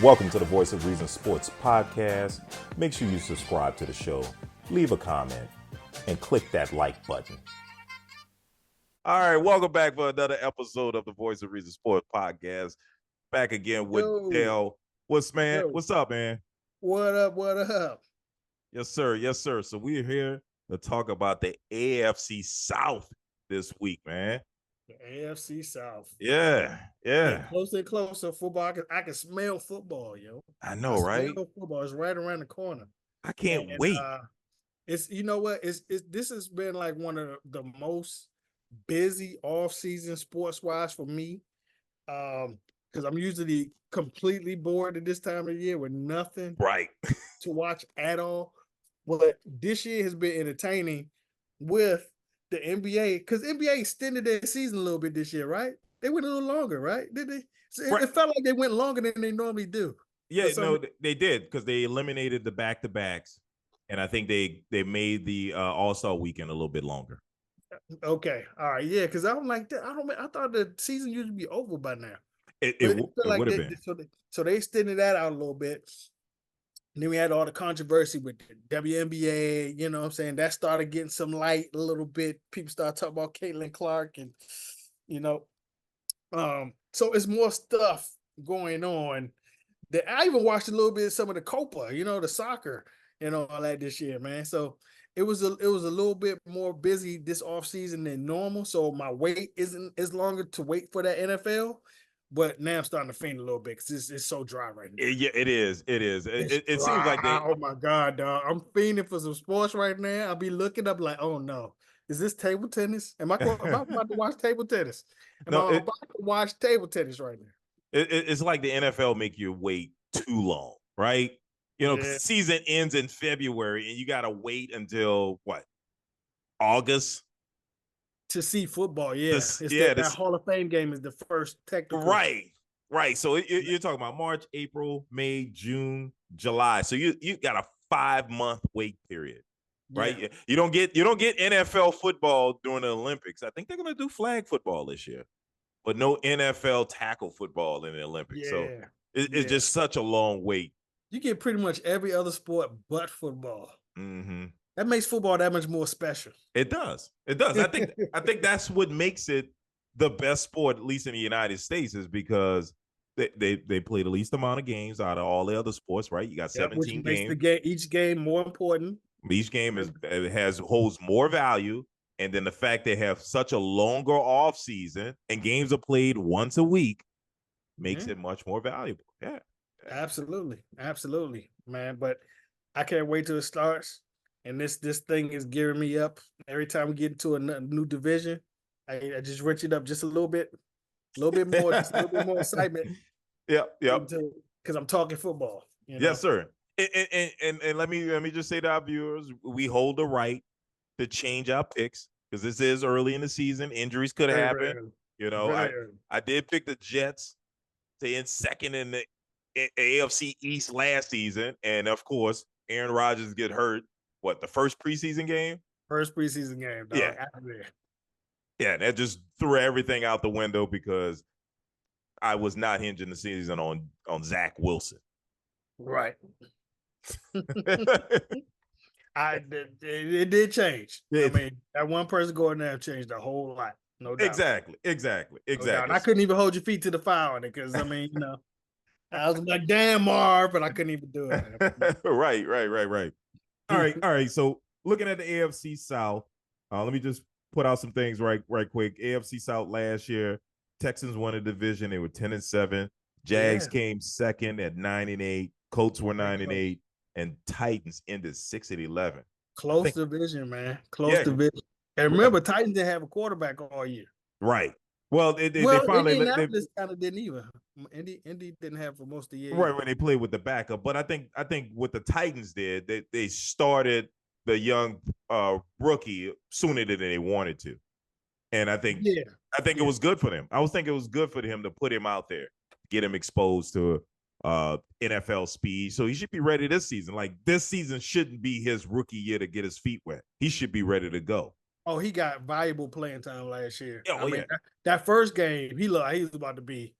Welcome to the Voice of Reason Sports Podcast. Make sure you subscribe to the show, leave a comment, and click that like button. All right, welcome back for another episode of the Voice of Reason Sports Podcast. Back again with Dale. What's up, man? What up? What up? Yes, sir. Yes, sir. So we're here to talk about the AFC South this week, man. The AFC South. Yeah. Closer and closer. Football. I can smell football, yo. I know, right? Football is right around the corner. I can't wait. It's this has been like one of the most busy off-season sports-wise for me. Because I'm usually completely bored at this time of the year with nothing to watch at all. But this year has been entertaining with the NBA, because NBA extended their season a little bit this year, right? They went a little longer, right? Did they? So it felt like they went longer than they normally do. Yeah, no, they did, because they eliminated the back-to-backs, and I think they made the All-Star weekend a little bit longer. Okay, all right, yeah, because I'm like, I thought the season used to be over by now. It would have been. So they extended that out a little bit. And then we had all the controversy with the WNBA, you know what I'm saying? That started getting some light a little bit. People started talking about Caitlin Clark and, so it's more stuff going on. That I even watched a little bit of some of the Copa, the soccer and all that this year, man. So it was a little bit more busy this offseason than normal. So my wait isn't as longer to wait for that NFL. But now I'm starting to faint a little bit because it's so dry right now. Yeah, it is. It seems like they. Oh my God, dog! I'm fiending for some sports right now. I'll be looking up like, oh no, is this table tennis? Am I about to watch table tennis? Am I about to watch table tennis right now? It's like the NFL make you wait too long, right? Season ends in February, and you got to wait until what? August. To see football, that Hall of Fame game is the first technical. Right. So you're talking about March, April, May, June, July. So you got a 5-month wait period, right? Yeah. You don't get NFL football during the Olympics. I think they're going to do flag football this year, but no NFL tackle football in the Olympics. Yeah. So it's just such a long wait. You get pretty much every other sport but football. Mm-hmm. That makes football that much more special. It does. I think that's what makes it the best sport, at least in the United States, is because they play the least amount of games out of all the other sports, right? You got 17 games. Each game more important. Each game holds more value, and then the fact they have such a longer off season and games are played once a week makes it much more valuable. Yeah. Absolutely, man. But I can't wait till it starts. And this thing is gearing me up. Every time we get into a new division, I just wrench it up just a little bit more, just a little bit more excitement. Yeah. Because I'm talking football. Yes, sir. And let me just say to our viewers, we hold the right to change our picks because this is early in the season. Injuries could happen. I did pick the Jets to end second in the AFC East last season, and of course, Aaron Rodgers get hurt. What, the first preseason game? First preseason game, dog. Yeah, that just threw everything out the window because I was not hinging the season on Zach Wilson. Right. It did change. I mean, that one person going there changed a whole lot. No doubt. Exactly. No doubt. And I couldn't even hold your feet to the fire on it because, I mean, I was like, damn, Marv, but I couldn't even do it. Right. All right. So looking at the AFC South, let me just put out some things right quick. AFC South last year, Texans won a division. They were 10-7. Jags came second at 9-8. Colts were 9-8, and Titans ended 6-11. Close division, man. Close division. And remember, Titans didn't have a quarterback all year. Right. Well, they finally Indianapolis kind of didn't either. Indy didn't have for most of the year. Right, when they played with the backup. But I think what the Titans did, they started the young rookie sooner than they wanted to. And I think it was good for them. I was thinking it was good for him to put him out there, get him exposed to NFL speed. So he should be ready this season. Like, this season shouldn't be his rookie year to get his feet wet. He should be ready to go. Oh, he got valuable playing time last year. That first game, he looked like he was about to be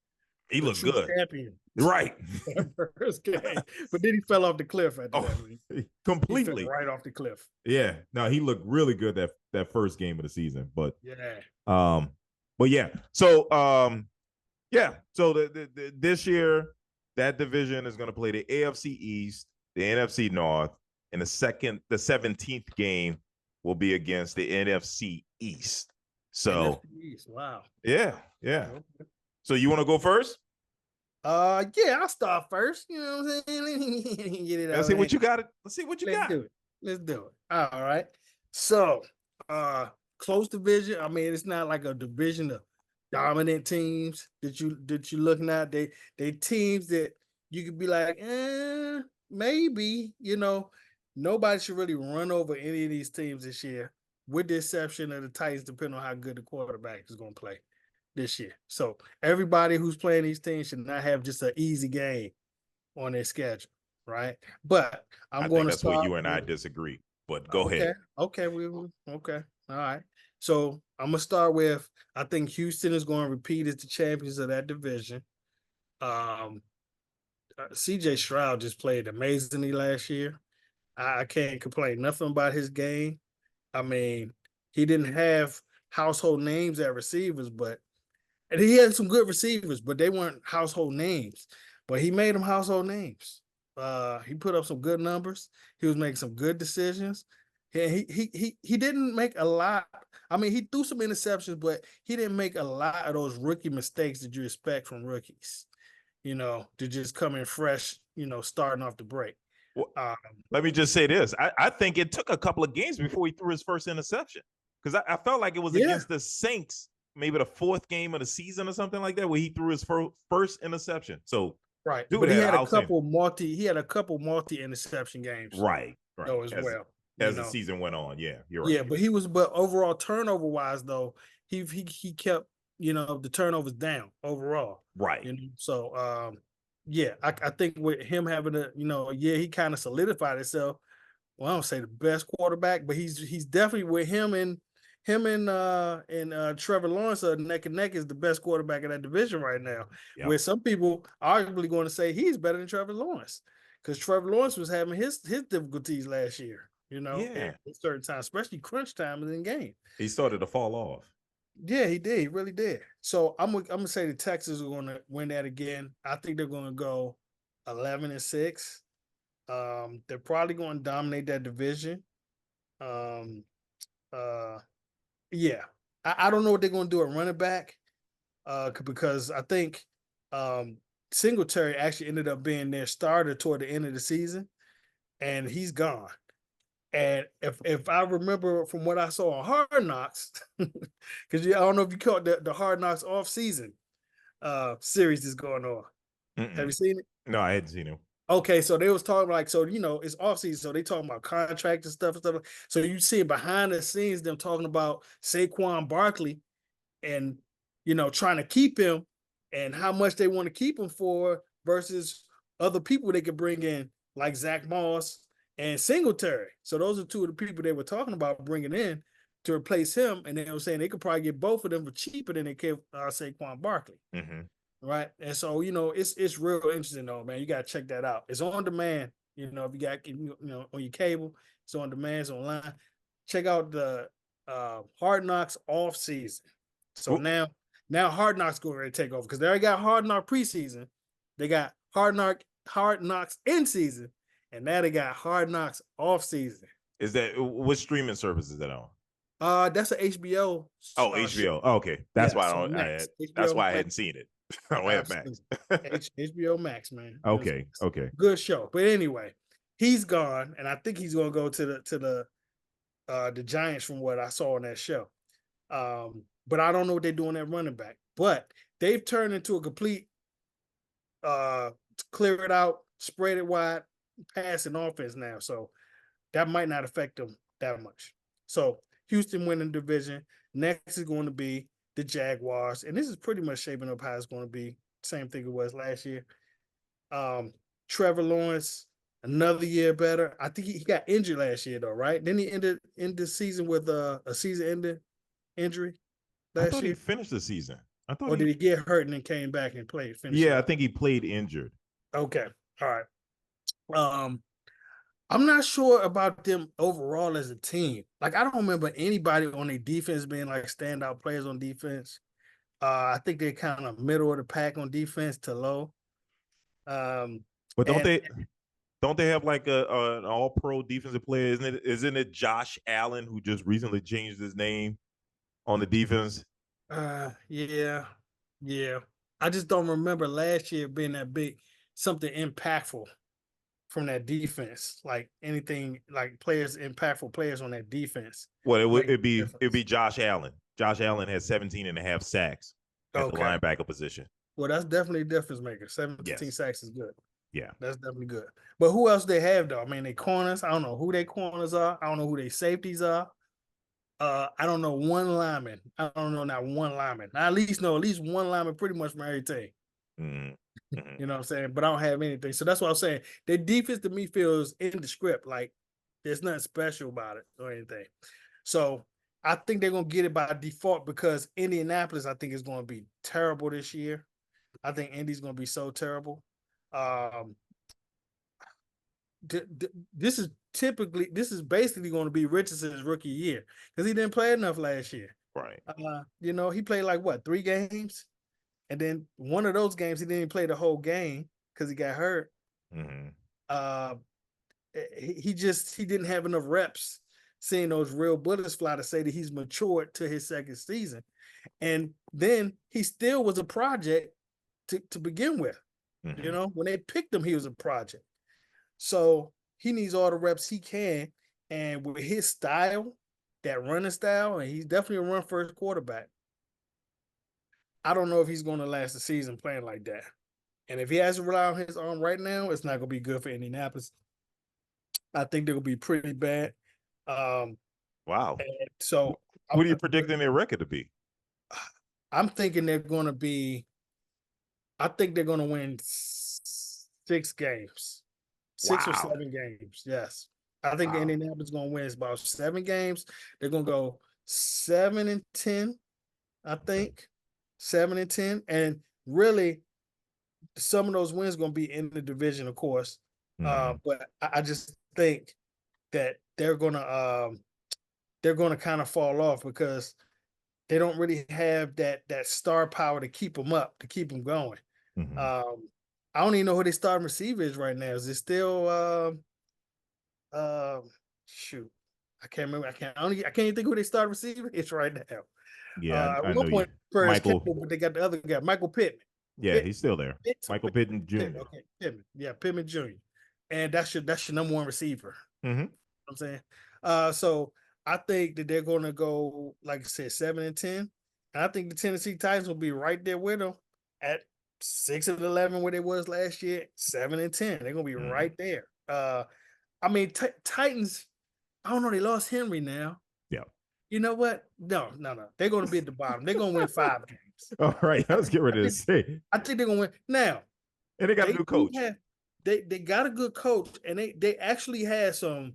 He the looked true good. champion. Right. That first game. But then he fell off the cliff after that. Completely. He fell right off the cliff. Yeah. No, he looked really good that first game of the season. But yeah. Yeah. So yeah. So this year, that division is going to play the AFC East, the NFC North, and the 17th game will be against the NFC East. So NFC East. Wow. Yeah. Okay. So you want to go first? Yeah, I'll start first. You know what I'm saying? Get it Let's see what you got. Let's see what you got. Let's do it. All right. So, close division. I mean, it's not like a division of dominant teams that you're looking at. They teams that you could be like, maybe, nobody should really run over any of these teams this year, with the exception of the Titans, depending on how good the quarterback is going to play this year. So everybody who's playing these teams should not have just an easy game on their schedule, right? But I'm going to start. That's where you and I disagree. But go ahead. Okay, okay. All right. So I'm gonna start with, I think Houston is going to repeat as the champions of that division. CJ Stroud just played amazingly last year. I can't complain nothing about his game. I mean, he didn't have household names at receivers, and he had some good receivers, but they weren't household names. But he made them household names. He put up some good numbers. He was making some good decisions. He didn't make a lot. I mean, he threw some interceptions, but he didn't make a lot of those rookie mistakes that you expect from rookies. To just come in fresh, starting off the break. Well, let me just say this. I think it took a couple of games before he threw his first interception, because I felt like it was against the Saints, maybe the fourth game of the season or something like that, where he threw his first interception. So right, but he had a couple multi interception games, right, as the season went on. Yeah, you're right. Yeah, but overall turnover wise though, he kept the turnovers down overall. Right. So yeah, I think with him having he kind of solidified himself. Well, I don't say the best quarterback, but he's definitely, with him and Trevor Lawrence are neck and neck, is the best quarterback in that division right now. Yep. Where some people are arguably going to say he's better than Trevor Lawrence, because Trevor Lawrence was having his difficulties last year. At certain times, especially crunch time in the game. He started to fall off. Yeah, he did. He really did. So I'm gonna say the Texans are going to win that again. I think they're going to go 11-6. They're probably going to dominate that division. Yeah, I don't know what they're going to do at running back, because I think Singletary actually ended up being their starter toward the end of the season, and he's gone. And if I remember from what I saw on Hard Knocks, because I don't know if you caught the Hard Knocks off-season series that's going on. Have you seen it? No, I hadn't seen it. Okay, so they was talking like, so it's off-season, so they talking about contract and stuff. So you see behind the scenes them talking about Saquon Barkley and trying to keep him, and how much they want to keep him for versus other people they could bring in, like Zach Moss and Singletary. So those are two of the people they were talking about bringing in to replace him, and they were saying they could probably get both of them for cheaper than they could Saquon Barkley. Mm-hmm. Right. And so, it's real interesting though, man. You got to check that out. It's on demand. If you got, on your cable, it's on demand, it's online. Check out the Hard Knocks off season. So now Hard Knocks going to take over, because they already got Hard Knock preseason. They got Hard Knocks in season, and now they got Hard Knocks off season. Is that what streaming service is that on? That's an HBO. Oh, HBO. Show. Oh, okay. That's why that's why I hadn't seen it. I don't have Max. HBO Max, man. Okay. Good show. But anyway, he's gone, and I think he's going to go to the Giants from what I saw on that show. But I don't know what they're doing at running back. But they've turned into a complete clear it out, spread it wide, passing offense now. So that might not affect them that much. So Houston winning the division. Next is going to be the Jaguars, and this is pretty much shaping up how it's going to be. Same thing it was last year. Trevor Lawrence, another year better. I think he got injured last year though, right? Then he ended the season with a season-ending injury last year. He finished the season. I thought Or did he get hurt and then came back and played? Yeah, I think he played injured. Okay, all right. I'm not sure about them overall as a team. Like, I don't remember anybody on their defense being like standout players on defense. I think they're kind of middle of the pack on defense to low. But And don't they have like an all pro defensive player? Isn't it Josh Allen who just recently changed his name on the defense? yeah. I just don't remember last year being that big, something impactful from that defense. Like anything, like impactful players on that defense. Well, it'd be Josh Allen. Josh Allen has 17 and a half sacks at the linebacker position. Well, that's definitely a difference maker. 17 sacks is good. Yeah. That's definitely good. But who else they have though? I mean, they corners. I don't know who their corners are. I don't know who their safeties are. I don't know one lineman. I don't know not one lineman. I at least know one lineman pretty much from every team. Mm-hmm. You know what I'm saying? But I don't have anything. So that's what I'm saying. Their defense to me feels in the script. Like there's nothing special about it or anything. So I think they're gonna get it by default because Indianapolis, I think, is gonna be terrible this year. I think Indy's gonna be so terrible. This is basically going to be Richardson's rookie year because he didn't play enough last year. Right. He played like what, 3 games, and then one of those games he didn't even play the whole game because he got hurt. Mm-hmm. He didn't have enough reps seeing those real bullets fly to say that he's matured to his second season, and then he still was a project to begin with. Mm-hmm. You know, when they picked him, he was a project. So he needs all the reps he can. And with his style, that running style, and he's definitely a run first quarterback. I don't know if he's going to last the season playing like that. And if he has to rely on his arm right now, it's not going to be good for Indianapolis. I think they're going to be pretty bad. Wow. So what are you predicting their record to be? I'm thinking they're going to be, I think they're going to win 6 games. 6 or 7 games. Yes. I think Indianapolis is going to win about 7 games. They're going to go 7-10, I think. 7-10. And really, some of those wins going to be in the division, of course. Mm-hmm. But I just think that they're going to kind of fall off because they don't really have that star power to keep them up, to keep them going. Mm-hmm. I don't even know who their starting receiver is right now. Is it still shoot? I can't remember. I can't even think who their starting receiver is right now. Yeah, at one point, Michael, but they got the other guy, Michael Pittman. Yeah, he's still there. Michael Pittman Jr. Okay, Pittman. Yeah, Pittman Jr. And that's your number one receiver. Mm-hmm. You know what I'm saying? So I think that they're going to go, like I said, 7-10. And I think the Tennessee Titans will be right there with them at 6-11 where they was last year, 7-10. They're gonna be right there. I mean, Titans. I don't know. They lost Henry now. Yeah. You know what? No. They're gonna be at the bottom. They're gonna win 5 games. All right, I was getting ready to say. I think they're gonna win now. And they got a new coach. They got a good coach, and they actually had some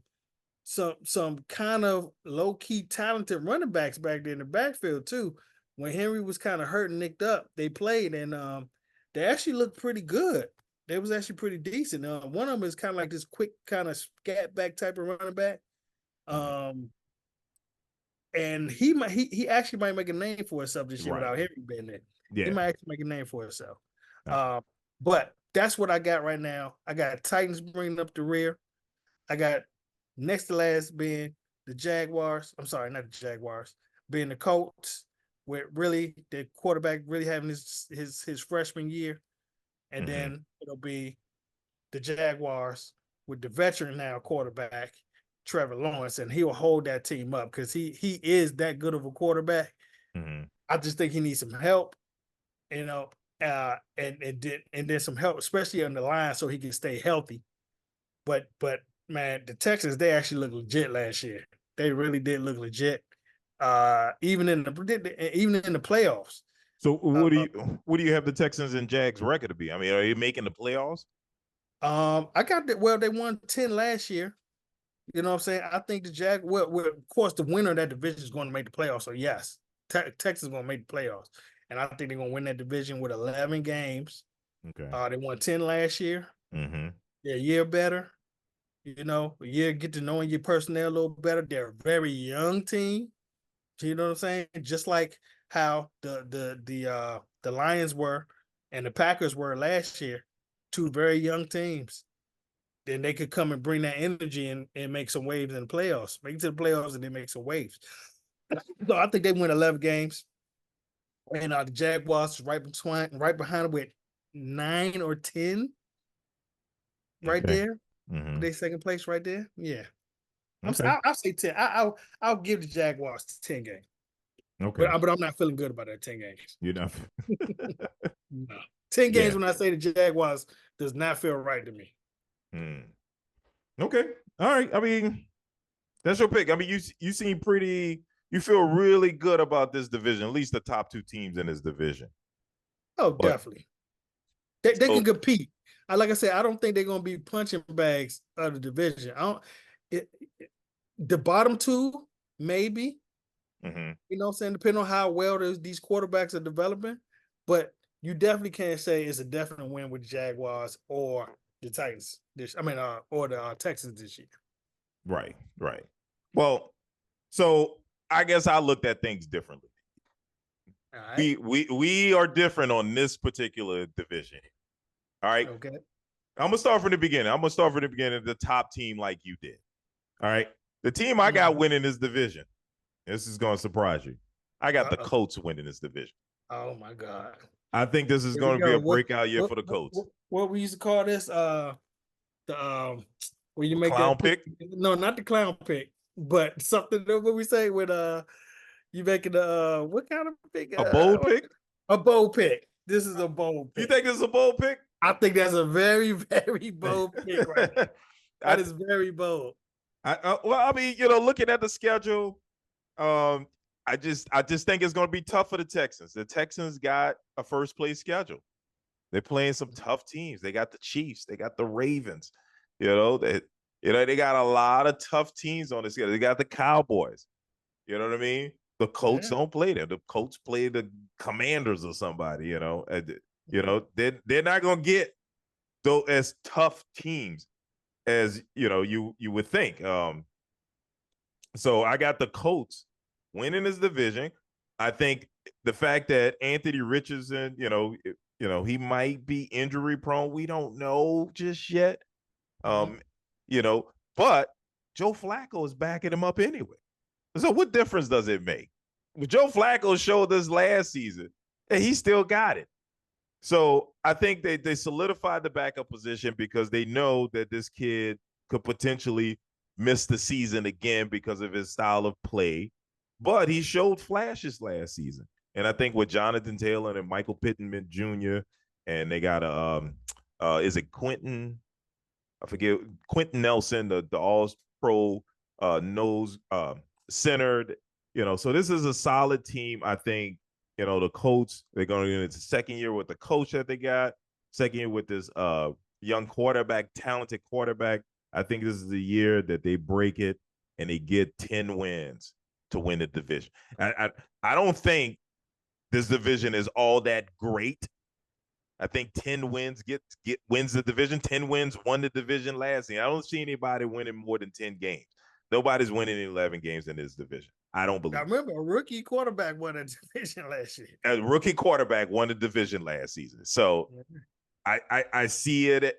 kind of low key talented running backs back there in the backfield too. When Henry was kind of hurt and nicked up, they played and they actually looked pretty good. They was actually pretty decent. One of them is kind of like this quick kind of scat back type of running back. And he actually might make a name for himself this year without Henry being there. Yeah. He might actually make a name for himself. But that's what I got right now. I got Titans bringing up the rear. I got next to last being the Jaguars. I'm sorry, not the Jaguars, being the Colts. With really the quarterback really having his freshman year, and then it'll be the Jaguars with the veteran now quarterback Trevor Lawrence, and he'll hold that team up because he is that good of a quarterback. Mm-hmm. I just think he needs some help, and then some help, especially on the line, so he can stay healthy. But man, the Texans, they actually looked legit last year. They really did look legit. Even in the playoffs. So what do you have the Texans and Jags record to be? I mean, are you making the playoffs? I got that. Well, they won 10 last year. You know what I'm saying? I think the Jags. Well, of course, the winner of that division is going to make the playoffs. So yes, Texas is going to make the playoffs, and I think they're gonna win that division with 11 games. Okay. They won 10 last year. Mm-hmm. They're a year better. You know, a year get to knowing your personnel a little better. They're a very young team. You know what I'm saying? Just like how the Lions were and the Packers were last year, two very young teams. Then they could come and bring that energy and make some waves in the playoffs. Make it to the playoffs and then make some waves. So I think they win 11 games. And the Jaguars right behind them with 9 or 10 right there. Mm-hmm. They second place right there. Yeah. Okay. I'll say 10. I'll give the Jaguars 10 games. Okay. But I'm not feeling good about that 10 games. You know. No. 10 games when I say the Jaguars does not feel right to me. Okay. All right. I mean, that's your pick. I mean, you seem you feel really good about this division, at least the top two teams in this division. Oh, definitely. They can compete. Like I said, I don't think they're going to be punching bags of the division. The bottom two, maybe. Mm-hmm. You know what I'm saying? Depending on how well these quarterbacks are developing. But you definitely can't say it's a definite win with the Jaguars or the Titans. Or the Texans this year. Right. Well, so I guess I looked at things differently. All right. We are different on this particular division. All right. Okay. I'm gonna start from the beginning. The top team like you did. All right. The team I got winning this division. This is gonna surprise you. I got the Colts winning this division. Oh my God. I think this is going to be a breakout year for the Colts. What we used to call this? When you make clown that pick? No, not the clown pick, but something that what we say when you making the what kind of pick? A bold pick? A bold pick. This is a bold pick. You think this is a bold pick? I think that's a very, very bold pick right now. That is very bold. Looking at the schedule, I just think it's going to be tough for the Texans. The Texans got a first place schedule. They're playing some tough teams. They got the Chiefs. They got the Ravens. They got a lot of tough teams on the schedule. They got the Cowboys. You know what I mean? The Colts don't play them. The Colts play the Commanders or somebody. They're not going to get those as tough teams as you would think. So I got the Colts winning this division. I think the fact that Anthony Richardson, he might be injury prone. We don't know just yet. But Joe Flacco is backing him up anyway. So what difference does it make? Joe Flacco showed this last season and he still got it. So I think they solidified the backup position because they know that this kid could potentially miss the season again because of his style of play. But he showed flashes last season. And I think with Jonathan Taylor and Michael Pittman Jr., and they got is it Quentin? I forget, Quentin Nelson, the all-pro nose centered. So this is a solid team. I think, the Colts, they're going to get into second year with the coach that they got, second year with this young quarterback, talented quarterback. I think this is the year that they break it and they get 10 wins to win the division. I don't think this division is all that great. I think 10 wins wins the division. 10 wins won the division last year. I don't see anybody winning more than 10 games. Nobody's winning 11 games in this division. I don't believe. I remember a rookie quarterback won a division last year. A rookie quarterback won the division last season. So I see it.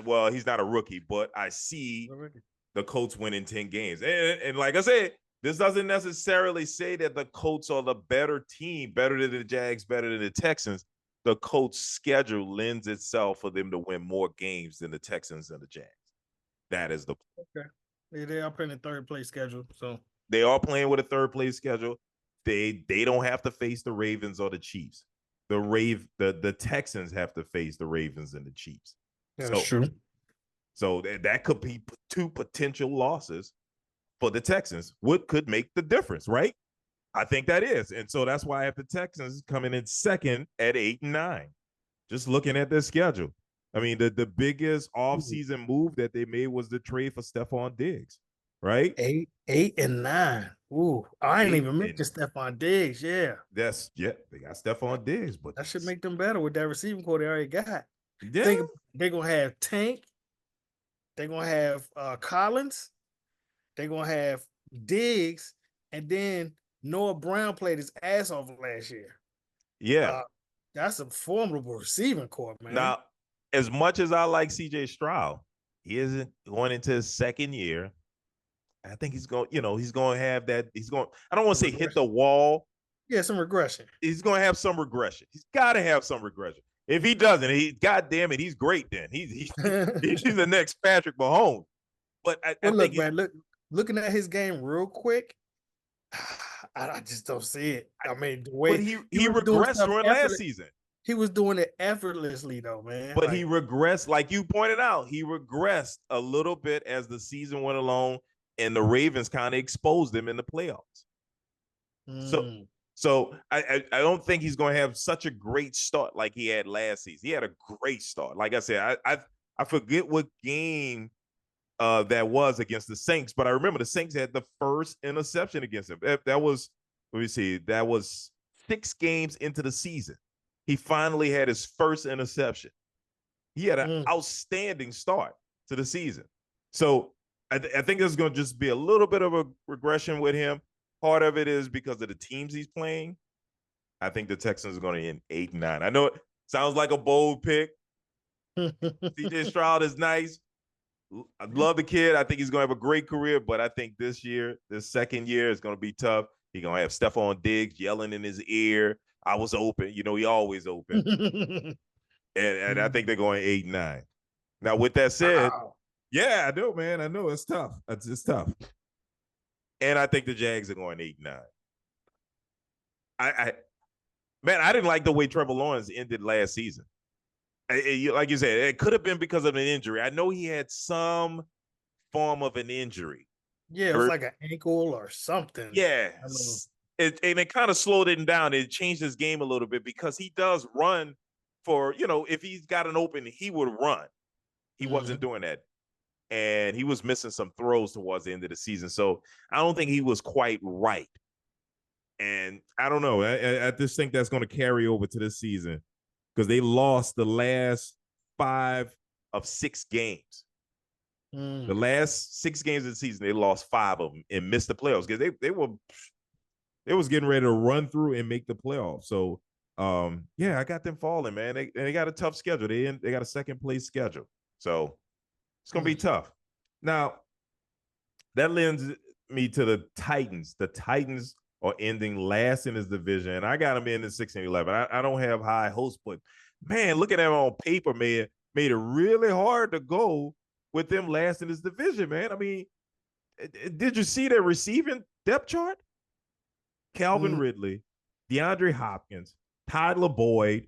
Well, he's not a rookie, but I see the Colts winning 10 games. And like I said, this doesn't necessarily say that the Colts are the better team, better than the Jags, better than the Texans. The Colts' schedule lends itself for them to win more games than the Texans and the Jags. That is the okay. They are playing a third place schedule, so they are playing with a third place schedule. They don't have to face the Ravens or the Chiefs. The Texans have to face the Ravens and the Chiefs. That's true. So that could be two potential losses for the Texans. What could make the difference, right? I think that is. And so that's why I have the Texans coming in second at 8-9. Just looking at their schedule. I mean, the biggest offseason move that they made was the trade for Stephon Diggs, right? 8 and 9. Ooh, I ain't even And mentioned Stephon Diggs. Yeah, they got Stephon Diggs, but that should make them better with that receiving core they already got. yeah, Think they're gonna have Tank. They're gonna have Collins. They're gonna have Diggs, and then Noah Brown played his ass off last year. yeah. Uh, that's a formidable receiving core, man. Now, as much as I like CJ Stroud, he isn't going into his second year. I think he's going, he's going to have that. He's going, I don't want to Some say hit regression. the wall. Yeah, some regression. He's going to have some regression. He's got to have some regression. If he doesn't, God damn it, he's great then. He's the next Patrick Mahomes. But I Well, think look, man, looking at his game real quick, I just don't see it. I mean, the but way he was doing regressed stuff during last season. he was doing it effortlessly, though, man. But he regressed, like you pointed out, he regressed a little bit as the season went along, and the Ravens kind of exposed him in the playoffs. So I don't think he's going to have such a great start like he had last season. He had a great start. Like I said, I forget what game that was against the Saints, but I remember the Saints had the first interception against him. That was, let me see, that was 6 games into the season. He finally had his first interception. He had an outstanding start to the season. So I think there's going to just be a little bit of a regression with him. Part of it is because of the teams he's playing. I think the Texans are going to end 8-9. I know it sounds like a bold pick. CJ Stroud is nice. I love the kid. I think he's going to have a great career, but I think this second year is going to be tough. He's going to have Stephon Diggs yelling in his ear. I was open. He always open. and I think they're going 8-9. Now, with that said, yeah, I know, man. I know it's tough. It's tough. And I think the Jags are going 8-9. I didn't like the way Trevor Lawrence ended last season. Like you said, it could have been because of an injury. I know he had some form of an injury. Yeah, it was like an ankle or something. Yeah. And it kind of slowed him down. It changed his game a little bit because he does run for, if he's got an open, he would run. He wasn't doing that. And he was missing some throws towards the end of the season. So I don't think he was quite right. And I don't know. I just think that's going to carry over to this season because they lost the last 5 of 6 games. The last 6 games of the season, they lost 5 of them and missed the playoffs because they was getting ready to run through and make the playoffs. So, I got them falling, man. They got a tough schedule. They got a second place schedule. So it's going to be tough. Now, that lends me to the Titans. The Titans are ending last in this division, and I got them in 6-11. I don't have high hopes, but man, looking at them on paper, man, made it really hard to go with them last in this division, man. I mean, did you see their receiving depth chart? Calvin Ridley, DeAndre Hopkins, Tyler Boyd,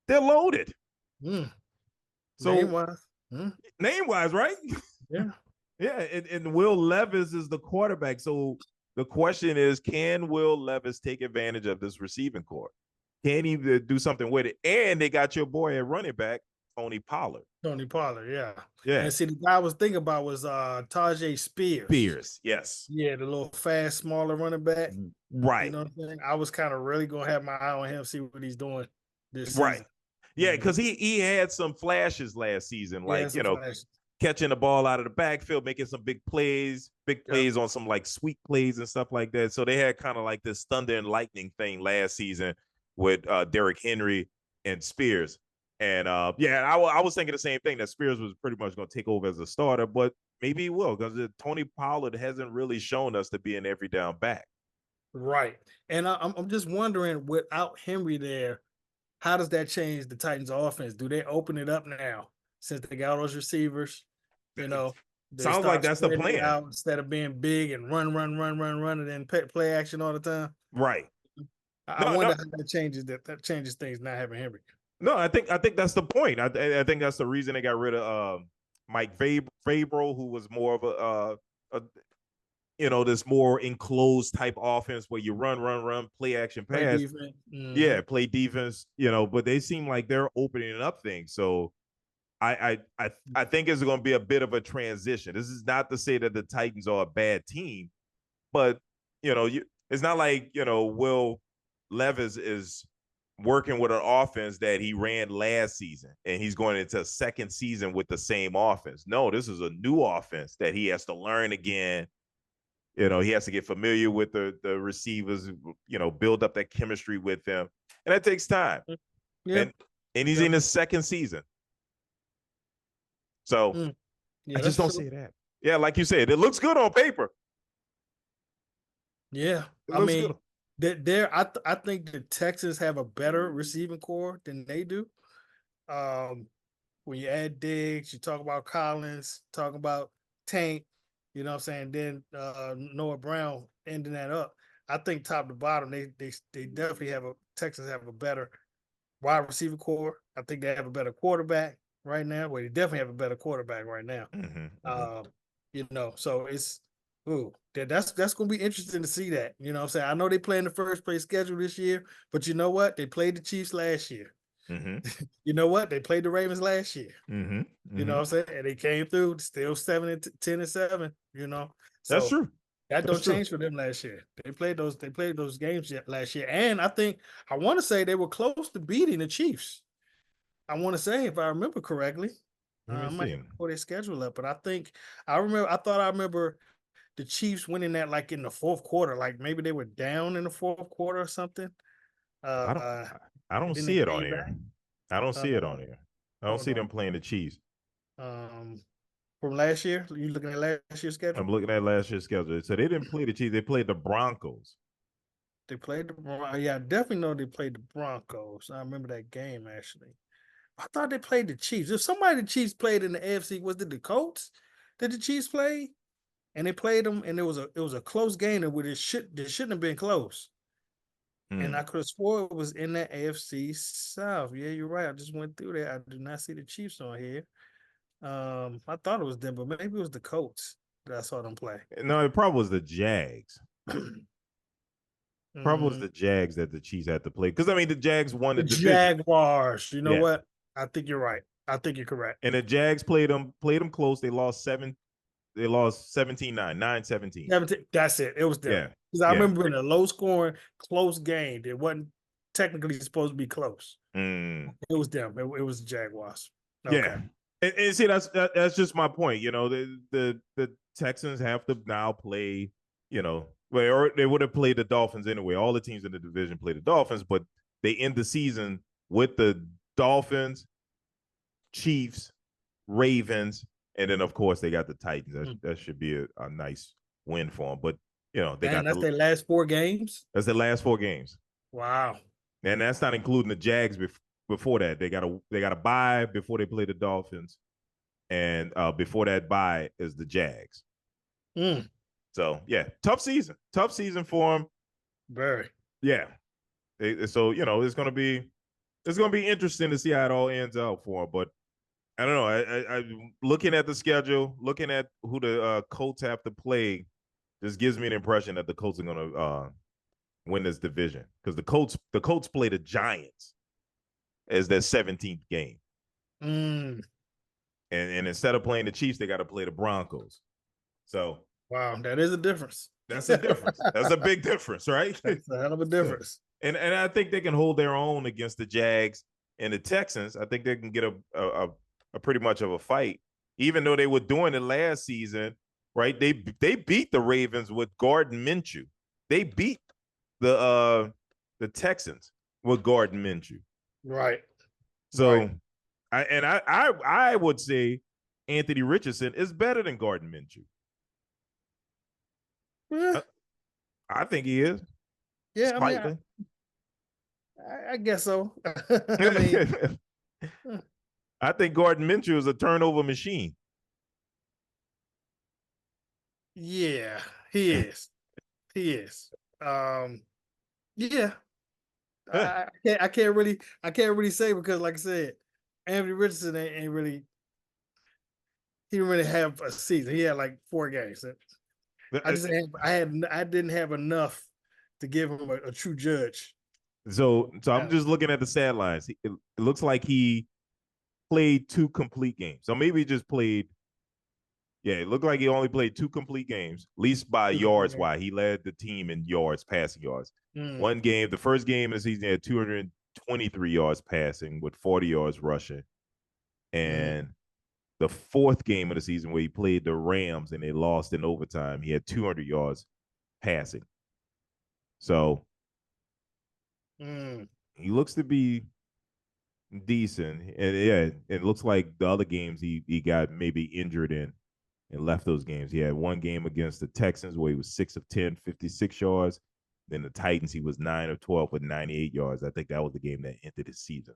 they're loaded. So name-wise, right? Yeah. Yeah, and Will Levis is the quarterback. So the question is, can Will Levis take advantage of this receiving core? Can he do something with it? And they got your boy at running back, Tony Pollard. Yeah. Yeah. And see, the guy I was thinking about was Tajay Spears. Yes. Yeah, the little fast, smaller running back. Right. You know what I'm saying? I was kind of really going to have my eye on him, see what he's doing this season. Right. Yeah, because he had some flashes last season, like, catching the ball out of the backfield, making some big plays on some like sweet plays and stuff like that. So they had kind of like this thunder and lightning thing last season with Derrick Henry and Spears. And I was thinking the same thing, that Spears was pretty much going to take over as a starter, but maybe he will, because Tony Pollard hasn't really shown us to be an every down back. Right. And I'm just wondering, without Henry there, how does that change the Titans' offense? Do they open it up now since they got all those receivers? Sounds like that's the plan. Out instead of being big and run, and then play action all the time. Right. I wonder how that changes things not having Henry. No, I think that's the point. I think that's the reason they got rid of Mike Vrabel, who was more of a this more enclosed type offense where you run, play action, pass. Play defense. Yeah, play defense, but they seem like they're opening up things. So I think it's going to be a bit of a transition. This is not to say that the Titans are a bad team, but it's not like, Will Levis is working with an offense that he ran last season and he's going into a second season with the same offense. No, this is a new offense that he has to learn again. He has to get familiar with the receivers, build up that chemistry with them. And that takes time. Yeah. And he's in his second season. So I just don't see that. Yeah, like you said, it looks good on paper. Yeah. I mean, I think the Texans have a better receiving core than they do. When you add Diggs, you talk about Collins, talk about Tank, you know what I'm saying? Then Noah Brown ending that up. I think top to bottom, they definitely Texans have a better wide receiver core. I think they have a better quarterback right now. Well, they definitely have a better quarterback right now. So it's that's gonna be interesting to see that. You know what I'm saying? I know they play in the first place schedule this year, but you know what? They played the Chiefs last year. You know what? They played the Ravens last year. You know what I'm saying? And they came through still 10-7, So that's true. That don't change for them last year. They played those games last year. And I want to say they were close to beating the Chiefs. I want to say, if I remember correctly. I might have to pull their schedule up, but I thought I remember the Chiefs winning that like in the fourth quarter. Like maybe they were down in the fourth quarter or something. I don't see it on here. I don't see it on here. I don't see them playing the Chiefs. From last year? You looking at last year's schedule? I'm looking at last year's schedule. So they didn't play the Chiefs. They played the Broncos. They played the Broncos. Yeah, I definitely know they played the Broncos. I remember that game, actually. I thought they played the Chiefs. If somebody the Chiefs played in the AFC, was it the Colts that the Chiefs played? And they played them, and it was a close game, and it shouldn't have been close. And I could have swore it was in that AFC South. Yeah, you're right. I just went through there. I do not see the Chiefs on here. I thought it was them, but maybe it was the Colts that I saw them play. No, it probably was the Jags. Probably was the Jags that the Chiefs had to play. Because, I mean, the Jags won the division. Jaguars. You know what? I think you're right. I think you're correct. And the Jags played them close. They lost 17-9, 9-17. That's it. It was them. Yeah. Because I remember in a low-scoring, close game, it wasn't technically supposed to be close. It was them. It was the Jaguars. Okay. Yeah. And see, that's just my point. The Texans have to now play, or they would have played the Dolphins anyway. All the teams in the division play the Dolphins, but they end the season with the Dolphins, Chiefs, Ravens, and then, of course, they got the Titans. That should be a nice win for them. But, that's their last 4 games? That's their last 4 games. Wow. And that's not including the Jags before that. They got a bye before they play the Dolphins. And before that bye is the Jags. So, yeah, tough season. Tough season for them. Very. Yeah. So, it's going to be interesting to see how it all ends out for them. But I don't know. I looking at the schedule, looking at who the Colts have to play, just gives me an impression that the Colts are going to win this division, because the Colts play the Giants as their 17th game. And instead of playing the Chiefs, they got to play the Broncos. So wow, that is a difference. That's a difference. That's a big difference, right? That's a hell of a difference. And I think they can hold their own against the Jags and the Texans. I think they can get a pretty much of a fight, even though they were doing it last season, right? They beat the Ravens with Gardner Minshew. They beat the Texans with Gardner Minshew. Right. So, right. I would say Anthony Richardson is better than Gardner Minshew. Yeah. I think he is. Yeah, I guess so. I think Gardner Minshew is a turnover machine. Yeah, he is. He is. Yeah. I can't really say, because, like I said, Anthony Richardson ain't really. He didn't really have a season. He had like 4 games. I didn't have enough to give him a true judge. So I'm just looking at the stat lines. It looks like he played 2 complete games. So maybe he just played, Yeah, it looked like he only played 2 complete games, at least by yards wise. He led the team in yards, passing yards. One game, the first game of the season, he had 223 yards passing with 40 yards rushing. And the fourth game of the season where he played the Rams and they lost in overtime, he had 200 yards passing. So he looks to be decent. And yeah, it looks like the other games he got maybe injured in and left those games. He had one game against the Texans where he was 6 of 10, 56 yards. Then the Titans, he was 9 of 12 with 98 yards. I think that was the game that ended his season.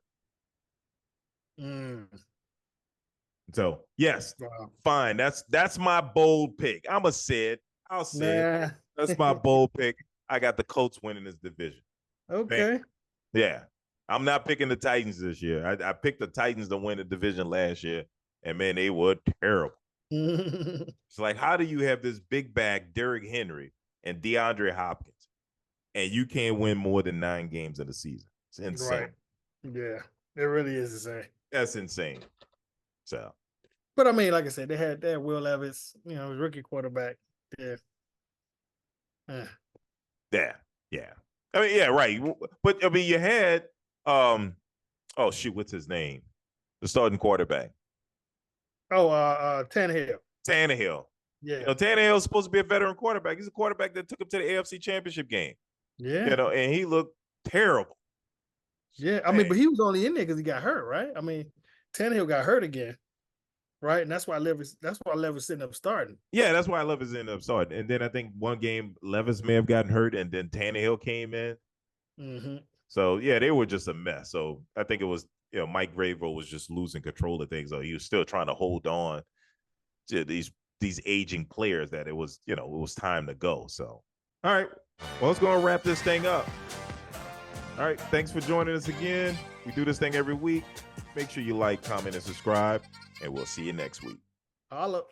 So yes, fine. That's my bold pick. I'll say it. That's my bold pick. I got the Colts winning this division. Okay. Yeah. I'm not picking the Titans this year. I picked the Titans to win the division last year, and man, they were terrible. It's like, how do you have this big back, Derrick Henry, and DeAndre Hopkins, and you can't win more than 9 games in the season? It's insane. Right. Yeah, it really is insane. That's insane. So, but I mean, like I said, they had Will Levis, rookie quarterback. Yeah. Yeah. I mean, yeah, right. But I mean, you had oh shoot, what's his name? The starting quarterback. Oh, Tannehill. Yeah. Tannehill's supposed to be a veteran quarterback. He's a quarterback that took him to the AFC Championship game. Yeah. And he looked terrible. Yeah. I mean, but he was only in there because he got hurt, right? I mean, Tannehill got hurt again. Right. And that's why Levis ended up starting. Yeah, that's why Levis ended up starting. And then I think one game Levis may have gotten hurt and then Tannehill came in. So yeah, they were just a mess. So I think it was, Mike Vrabel was just losing control of things. So he was still trying to hold on to these aging players that it was, it was time to go. So all right. Well, let's go and wrap this thing up. All right. Thanks for joining us again. We do this thing every week. Make sure you like, comment, and subscribe. And we'll see you next week. Holla.